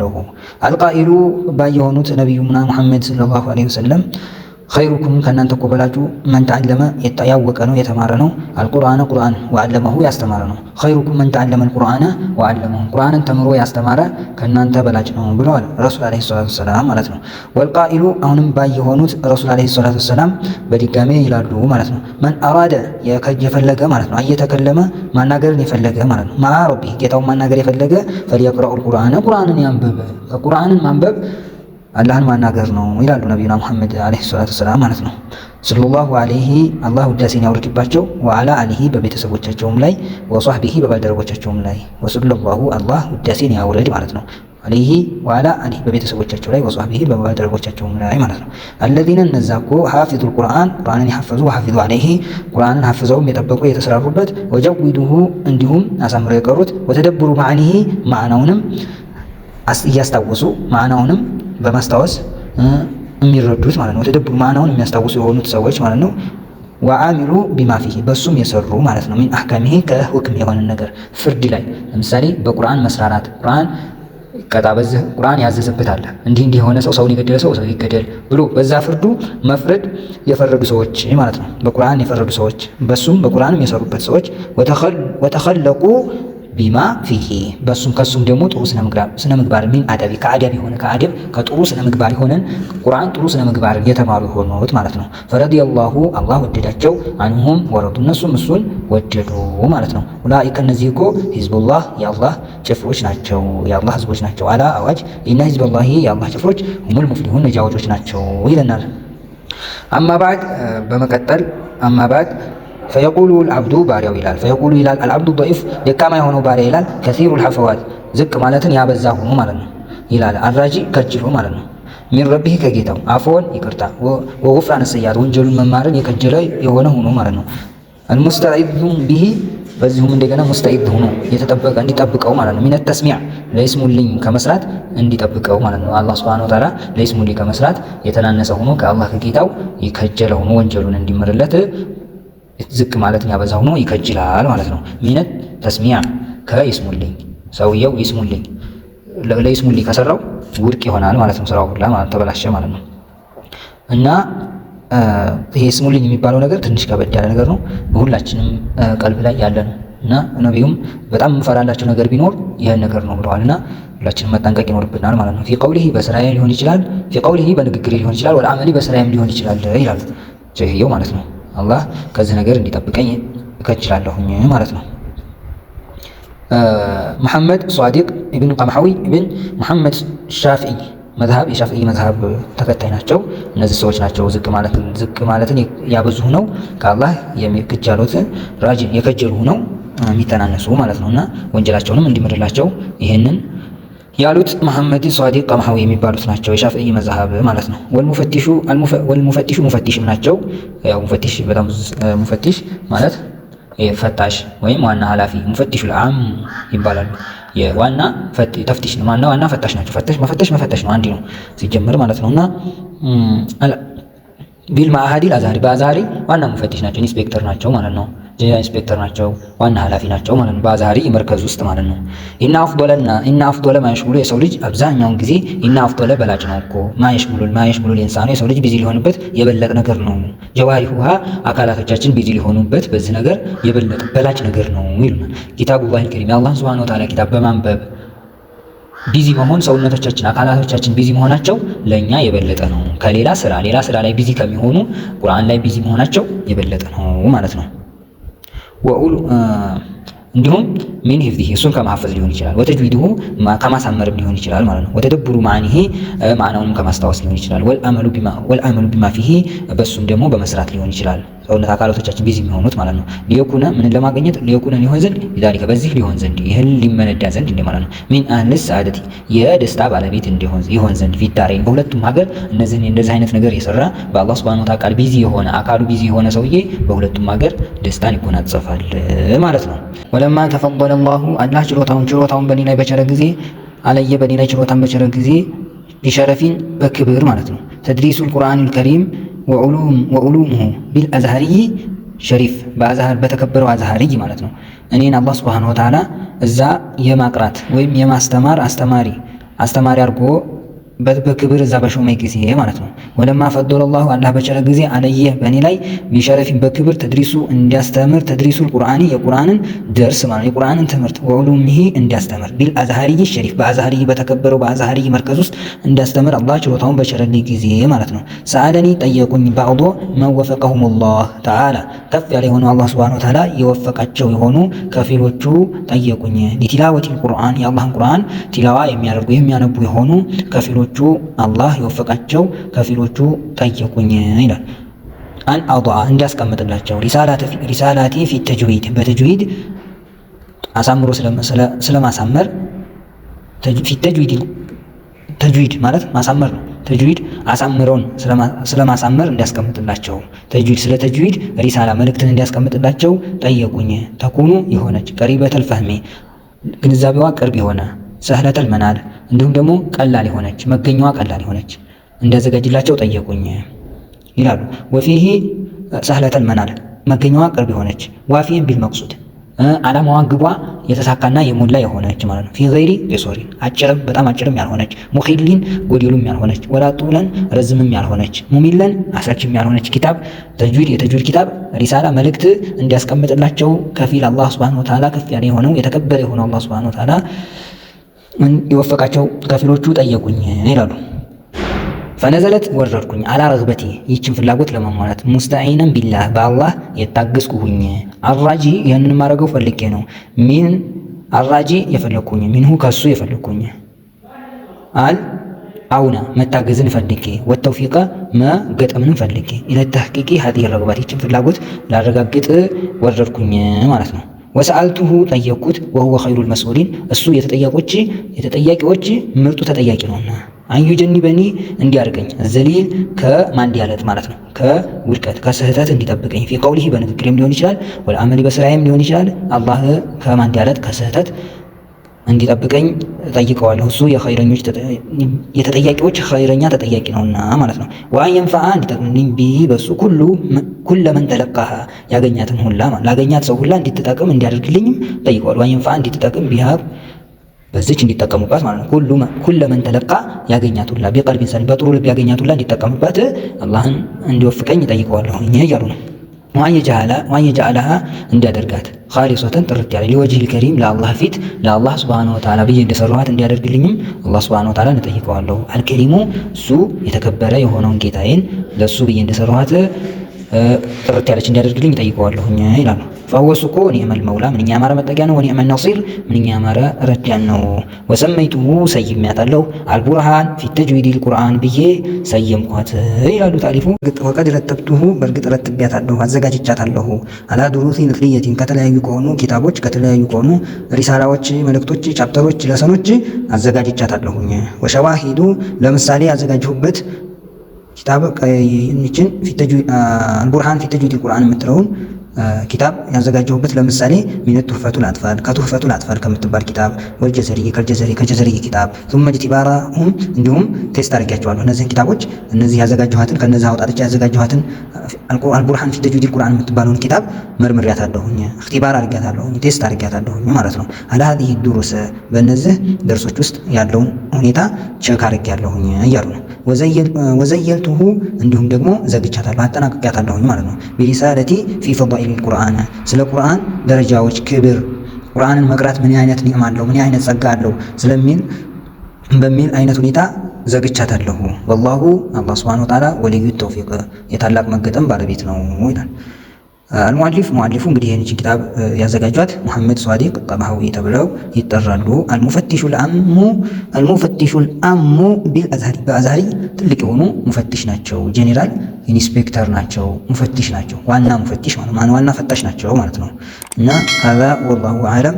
እላችኋለሁ። አልቃኢሉ ባየሆኑት ነቢዩና ሙሐመድ ሰለላሁ ዐለይሂ ወሰለም ኸይሩኩም ከእናንተ እኮ በላጩ መን ተዓለመ ያወቀ ነው የተማረ ነው። አልቁርአነ ቁርአን ወዐለመሁ ያስተማረ ነው። ኸይሩኩም መን ተዓለመ አልቁርአነ ወዐለመሁ ቁርአንን ተምሮ ያስተማረ ከእናንተ በላጭ ነው ብለዋል ረሱል ዐለይሂ ሰላቱ ወሰላም ማለት ነው። ወልቃኢሉ አሁንም ባየሆኑት ረሱል ዐለይሂ ሰላቱ ወሰላም በድጋሜ ይላሉ ማለት ነው። መን አራደ የፈለገ ማለት ነው። አየተከለመ ማናገርን የፈለገ ማለት ነው። መዓ ረቢህ ጌታውን ማናገር የፈለገ ፈልየቅረኡል ቁርአነ ቁርአንን ያንብብ። ቁርአንን ማንበብ አላህን ማናገር ነው ይላሉ ነቢዩና ሙሐመድ ዐለይሂ ሰላቱ ወሰላም ማለት ነው። ሰለላሁ ዐለይሂ አላህ ውዳሴን ያውርድባቸው፣ ወዐላ አሊሂ በቤተሰቦቻቸውም ላይ፣ ወሷህቢሂ በባልደረቦቻቸውም ላይ፣ ወሰለላሁ አላህ ውዳሴን ያውርድ ማለት ነው። ዐለይሂ ወዐላ አሊሂ በቤተሰቦቻቸው ላይ፣ ወሷህቢሂ በባልደረቦቻቸውም ላይ ማለት ነው። አለዚነ እነዛ እኮ ሐፊዙል ቁርአን ቁርአንን የሐፈዙ ወሐፊዙ ዐለይሂ ቁርአንን ሐፍዘውም የጠበቁ የተሰራሩበት፣ ወጀዊዱሁ እንዲሁም አሳምረው የቀሩት፣ ወተደብሩ መዓኒሂ ማዕናውንም እያስታወሱ ማዕናውንም በማስታወስ የሚረዱት ማለት ነው። ተደብሩ ማዕናውን የሚያስታውሱ የሆኑት ሰዎች ማለት ነው። ወአሚሉ ቢማ ፊሂ በሱም የሰሩ ማለት ነው። ሚን አህካሚሂ ከሁክም የሆነ ነገር ፍርድ ላይ ለምሳሌ በቁርአን መስራራት ቁርአን ቀጣ በዚህ ቁርአን ያዘዘበት አለ እንዲህ የሆነ ሰውን የገደለ ሰው ይገደል ብሎ በዛ ፍርዱ መፍረድ የፈረዱ ሰዎች ማለት ነው። በቁርአን የፈረዱ ሰዎች በሱም በቁርአንም የሰሩበት ሰዎች ወተኸለቁ ቢማ ፊሂ በሱም ከሱም ደግሞ ጥሩ ስነ ምግባር ሚን አደቢ ከአደብ የሆነ ከአደብ ከጥሩ ስነ ምግባር የሆነን ቁርአን ጥሩ ስነ ምግባር የተማሩ የሆኑት ማለት ነው። ፈረዲየላሁ አላህ ወደዳቸው፣ አንሁም ወረዱ እነሱም እሱን ወደዱ ማለት ነው። ኡላኢከ እነዚህ እኮ ሂዝቡላህ የአላህ ጭፍሮች ናቸው፣ የአላህ ህዝቦች ናቸው። አላ አዋጅ ኢነ ሂዝበላሂ የአላህ ጭፍሮች ሁሙል ሙፍሊሁን ነጃዎቾች ናቸው ይለናል። አማ ባዕድ በመቀጠል አማ ባዕድ ፈየቁሉ አልዓብዱ ባሪያው ይላል። ፈየቁሉ ይላል አልዓብዱ ደኢፍ ደካማ የሆነው ባሪያ ይላል። ከሲሩል ሐፈዋት ዝቅ ማለትን ያበዛ ሆኖ ማለት ነው ይላል። አራጂ ከጅሎ ማለት ነው። ሚን ረቢህ ከጌታው አፎን ይቅርታ ወጉፍራነ ሰይአት ወንጀሉን መማርን የከጀለ የሆነ ሆኖ ማለት ነው። አልሙስተዒዙን ቢሂ በዚሁም እንደገና ሙስተዒዝ ሆኖ የተጠበቀ እንዲጠብቀው ማለት ነው። ሚነ ተስሚዕ ለይስሙልኝ ከመስራት እንዲጠብቀው ማለት ነው። አላህ ሱብሓነሁ ወተዓላ ለይስሙልኝ ከመስራት የተናነሰ ሆኖ ከአላህ ከጌታው የከጀለ ሆኖ ወንጀሉን እንዲምርለት ዝቅ ማለትን ያበዛ ሆኖ ይከጅላል ማለት ነው። ሚነት ተስሚያ ከይስሙልኝ ሰውየው ይስሙልኝ ለይስሙልኝ ከሰራው ውድቅ ይሆናል ማለት ነው። ስራው ሁላ ማለት ተበላሸ ማለት ነው። እና ይሄ ይስሙልኝ የሚባለው ነገር ትንሽ ከበድ ያለ ነገር ነው። በሁላችንም ቀልብ ላይ ያለ ነው። እና ነቢዩም በጣም የምፈራላቸው ነገር ቢኖር ይህን ነገር ነው ብለዋል። እና ሁላችንም መጠንቀቅ ይኖርብናል ማለት ነው። ፊ ቀውሊሂ በስራዬ ሊሆን ይችላል፣ ፊ ቀውሊሂ በንግግሬ ሊሆን ይችላል፣ ወልአመሊ በስራዬም ሊሆን ይችላል ይላል ጀህየው ማለት ነው። አላህ ከዚህ ነገር እንዲጠብቀኝ እከጅላለሁኝ ማለት ነው። መሐመድ ሷዲቅ ኢብን ቀምሐዊ ኢብን መሐመድ ሻፊዒ መዝሀብ የሻፊዒ መዝሀብ ተከታይ ናቸው። እነዚህ ሰዎች ናቸው ዝቅ ማለትን ያበዙ ነው ከአላህ የሚከጀሉት ራጂ የከጀሉ ነው የሚተናነሱ ማለት ነው። እና ወንጀላቸውንም እንዲምርላቸው ይህንን ያሉት መሐመድ ሷዲቅ ቀምሐዊ የሚባሉት ናቸው የሻፊዒ መዝሀብ ማለት ነው። ወልሙፈቲሹ ሙፈቲሽም ናቸው። ያው ሙፈቲሽ በጣም ሙፈቲሽ ማለት ፈታሽ ወይም ዋና ኃላፊ ሙፈቲሹ ለዓም ይባላሉ። የዋና ተፍቲሽ ነው። ዋና ፈታሽ ናቸው። መፈተሽ ነው አንዲ ነው ሲጀምር ማለት ነውና ቢልማአሃዲል አዛሪ በአዛሪ ዋና ሙፈቲሽ ናቸው። ኢንስፔክተር ናቸው ማለት ነው። ኢንስፔክተር ናቸው ዋና ኃላፊ ናቸው ማለት ነው። በአዛሪ መርከዝ ውስጥ ማለት ነው። ኢና አፍዶለ ማየሽሙሉ የሰው ልጅ አብዛኛውን ጊዜ ኢና አፍዶለ በላጭ ነው እኮ ማየሽሙሉ ኢንሳኑ የሰው ልጅ ቢዚ ሊሆንበት የበለጠ ነገር ነው። ጀዋሪሁሃ አካላቶቻችን ቢዚ ሊሆኑበት በዚህ ነገር የበለጠ በላጭ ነገር ነው ይሉናል። ኪታቡላሂል ከሪም የአላህ ሱብሓነሁ ወተዓላ ኪታብ በማንበብ ቢዚ መሆን ሰውነቶቻችን አካላቶቻችን ቢዚ መሆናቸው ለኛ የበለጠ ነው። ከሌላ ስራ ላይ ቢዚ ከሚሆኑ ቁርአን ላይ ቢዚ መሆናቸው የበለጠ ነው ማለት ነው። እንዲሁም ሚን ሂፍዚሂ እሱን ከማሐፈዝ ሊሆን ይችላል። ወተጅዊድሁ ከማሳመርም ሊሆን ይችላል ማለት ነው። ወተደብሩ ማዕኒሂ ማዕናውንም ከማስታወስ ሊሆን ይችላል። ወልአመሉ ቢማ ፊሂ በሱም ደግሞ በመስራት ሊሆን ይችላል። ሰውነት አካላቶቻችን ቢዚ የሚሆኑት ማለት ነው። ሊየኩነ ምንን ለማግኘት ሊየኩነ ሊሆን ዘንድ ቢዛሊከ በዚህ ሊሆን ዘንድ ይህን ሊመነዳ ዘንድ እንደ ማለት ነው። ሚን አህሊ ሰዓደቲ የደስታ ባለቤት ይሆን ዘንድ ፊዳሬን በሁለቱም ሀገር እንደዚህ አይነት ነገር የሰራ በአላህ ሱብሓነሁ ወተዓላ ቃል ቢዚ የሆነ አካሉ ቢዚ የሆነ ሰውዬ በሁለቱም ሀገር ደስታን ይጎናጸፋል ማለት ነው። ወለማ ተፈضለ ላሁ አላህ ችሎታውን በኔ ላይ በቸረ ጊዜ አለየ በኔ ላይ ችሎታን በቸረ ጊዜ ቢሸረፊን በክብር ማለት ነው። ተድሪሱል ቁርአኒል ከሪም ወዑሉሙሁ ቢልአዝሃሪይ ሸሪፍ በአዝሃር በተከበረው አዝሃሪይ ማለት ነው። እኔን አላህ ሱብሓነሁ ወተዓላ እዛ የማቅራት ወይም የማስተማር አስተማሪ አስተማሪ አድርጎ በክብር እዛ በሾመኝ ጊዜ ማለት ነው። ወለማ ፈዶለ ላሁ አላህ በቸረ ጊዜ አለየ በእኔ ላይ ቢሸረፊን በክብር ተድሪሱ እንዲያስተምር ተድሪሱል ቁርአኒ የቁርአንን ደርስ ማለት የቁርአንን ትምህርት ወዑሉሚሂ እንዲያስተምር ቢል አዝሃሪይ ሸሪፍ በአዝሃሪይ በተከበረው በአዝሃሪይ መርከዝ ውስጥ እንዲያስተምር አላህ ችሎታውን በቸረልኝ ጊዜ ማለት ነው። ሰአለኒ ጠየቁኝ ባዕዶ መን ወፈቀሁም ላህ ተዓላ ከፍ ያለ የሆኑ አላህ ሱብሓነሁ ወተዓላ የወፈቃቸው የሆኑ ከፊሎቹ ጠየቁኝ። ሊቲላወቲል ቁርአን የአላህን ቁርአን ቲላዋ የሚያደርጉ የሚያነቡ የሆኑ ከፊሎቹ አላህ የወፈቃቸው ከፊሎቹ ጠየቁኝ ይላል። አን አضع እንዲያስቀምጥላቸው ሪሳላቲ ፊ ተጅዊድ በተጅዊድ አሳምሮ ስለማሳመር ፊ ተጅዊድ ማለት ማሳመር ነው። ተጅዊድ አሳምረውን ስለማሳመር እንዲያስቀምጥላቸው ተጅዊድ ስለ ተጅዊድ ሪሳላ መልእክትን እንዲያስቀምጥላቸው ጠየቁኝ። ተኩኑ የሆነች ቀሪበተል ፈህሚ ግንዛቤዋ ቅርብ የሆነ ሰህለተል መናል እንዲሁም ደግሞ ቀላል የሆነች መገኛዋ ቀላል የሆነች እንዲያዘጋጅላቸው ጠየቁኝ ይላሉ። ወፊሂ ሰህለተል መናል መገኛዋ ቅርብ የሆነች ዋፊን ቢል መቅሱድ ዓላማዋ ግቧ የተሳካና የሞላ የሆነች ማለት ነው። ፊ ገይሪ ቄሶሪን አጭርም በጣም አጭርም ያልሆነች ሙኺሊን ጎዴሉም ያልሆነች ወላ ጡለን ረዝምም ያልሆነች ሙሚለን አሰልችም ያልሆነች ኪታብ ተጅዊድ የተጅዊድ ኪታብ ሪሳላ መልእክት እንዲያስቀምጥላቸው ከፊል አላህ ሱብሓነሁ ወተዓላ ከፍ ያለ የሆነው የተከበረ የሆነው አላህ ሱብሓነሁ ወተዓላ የወፈቃቸው ከፊሎቹ ጠየቁኝ ይላሉ። ፈነዘለት ወረድኩኝ አላ ረግበቲ ይችን ፍላጎት ለማሟላት ሙስተዒነን ቢላህ በአላህ የታገዝኩኝ አራጂ ይህንን ማድረገው ፈልጌ ነው። ሚን አራጂ የፈለግኩኝ ሚንሁ ከሱ የፈለግኩኝ አል አውና መታገዝን ፈልጌ ወተውፊቀ መገጠምን ፈልጌ ኢለተሕቂቂ ሀዲህ ረግባት ይችን ፍላጎት ላረጋግጥ ወረድኩኝ ማለት ነው። ወሰአልቱሁ ጠየቅኩት ወሁወ ኸይሩል መስኡሊን እሱ የተጠያቂዎች ምርጡ ተጠያቂ ነውና አንዩጀኒበኒ እንዲያርገኝ ዘሊል ከማንዲያለት ማለት ነው ከውድቀት ከስህተት እንዲጠብቀኝ ፊ ቀውሊሂ በንግግሬም ሊሆን ይችላል ወለአመሊ በስራዬም ሊሆን ይችላል አላህ ከማንዲያለት ከስህተት እንዲጠብቀኝ ጠይቀዋለሁ። እሱ የተጠያቂዎች ኸይረኛ ተጠያቂ ነውና ማለት ነው። ወአን የንፈዓ እንዲጠቅምልኝ ቢ በሱ ኩለመን ተለቃሃ ያገኛትን ሁላ ላገኛት ሰው ሁላ እንዲትጠቅም እንዲያደርግልኝም ጠይቀዋል። ወአን የንፈዓ እንዲትጠቅም ቢሃ በዚች እንዲጠቀሙባት ማለት ነው። ኩለመን ተለቃ ያገኛት ሁላ ቢቀልቢን ሰሊም በጥሩ ልብ ያገኛት ሁላ እንዲጠቀሙባት አላህን እንዲወፍቀኝ ጠይቀዋለሁ እያሉ ነው። ወአን የጀዐለሃ እንዲያደርጋት ኻሊሰተን ጥርት ያለ ሊወጅሂል ከሪም ለአላህ ፊት ለአላህ ሱብሓነሁ ወተዓላ ብዬ እንደሰራኋት እንዲያደርግልኝም አላህ ሱብሓነሁ ወተዓላ እንጠይቀዋለሁ። አልከሪሙ እሱ የተከበረ የሆነውን ጌታዬን ለእሱ ብዬ እንደሰራኋት ጥርት ያለች እንዲያደርግልኝ ጠይቀዋለሁኝ ይላሉ። ፈወሱ እኮ ኒዕመል መውላ ምንኛ ያማረ መጠጊያ ነው። ወኒዕመል ነሲር ምንኛ ያማረ ረዳን ነው። ወሰመይቱሁ ሰይሜያታለሁ አልቡርሃን ፊ ተጅዊዲል ቁርአን ብዬ ሰየምኳት ይላሉ ታሪፉ። ወቀድ ረተብቱሁ በእርግጥ ረትቤያታለሁ አዘጋጅቻታለሁ አላ ዱሩሲ ንፍልየቲን ከተለያዩ ከሆኑ ኪታቦች ከተለያዩ ከሆኑ ሪሳላዎች መልእክቶች ቻፕተሮች ለሰኖች አዘጋጅቻታለሁኝ። ወሸዋሂዱ ለምሳሌ ያዘጋጅሁበት ኪታብ ይችን አልቡርሃን ፊ ተጅዊዲል ቁርአን የምትለውን ኪታብ ያዘጋጀሁበት ለምሳሌ ሚን ቱህፈቱል አጥፋል ከቱህፈቱል አጥፋል ከምትባል ኪታብ ከጀዘሪ ኪታብ ثم اجتبارهم እንዲሁም ቴስት አድርጌያቸዋለሁ። እነዚህ ኪታቦች እነዚህ ያዘጋጀኋትን ከነዚህ አውጣጥቼ ያዘጋጀኋትን አልቡርሃን ፊ ተጅዊዲል ቁርአን የምትባለውን ኪታብ መርምሬያታለሁኝ፣ እክቲባር አድርጌያታለሁኝ፣ ቴስት አድርጌያታለሁኝ ማለት ነው። አላ ሀዚህ ዱሩስ በእነዚህ ደርሶች ውስጥ ያለውን ሁኔታ ቸክ አድርጌያለሁኝ እያሉ ነው። ወዘየልቱሁ እንዲሁም ደግሞ ዘግቻታለሁ አጠናቅቄያታለሁኝ ማለት ነው። ቢሪሳለቲ ፊ ፈዳኢል ቁርአን ስለ ቁርአን ደረጃዎች ክብር ቁርአንን መቅራት ምን አይነት ኒዕማ አለው ምን አይነት ጸጋ አለው በሚል አይነት ሁኔታ ዘግቻታለሁ። ወላሁ አላህ ሱብሓነሁ ወተዓላ ወልዩ ተውፊቅ የታላቅ መገጠም ባለቤት ነው ይላል። ሙአሊፉ እንግዲህ ይህን ኪታብ ያዘጋጇት ሙሐመድ ሷዲቅ ጠባሃዊ ተብለው ይጠራሉ። አልሙፈቲሹል አሙ ቢልአዝሃሪ በአዝሃሪ ትልቅ የሆኑ ሙፈቲሽ ናቸው። ጄኔራል ኢንስፔክተር ናቸው። ሙፈቲሽ ናቸው። ዋና ሙፈቲሽ ማለት ዋና ፈታሽ ናቸው ማለት ነው። እና ሀዛ ወላሁ አዕለም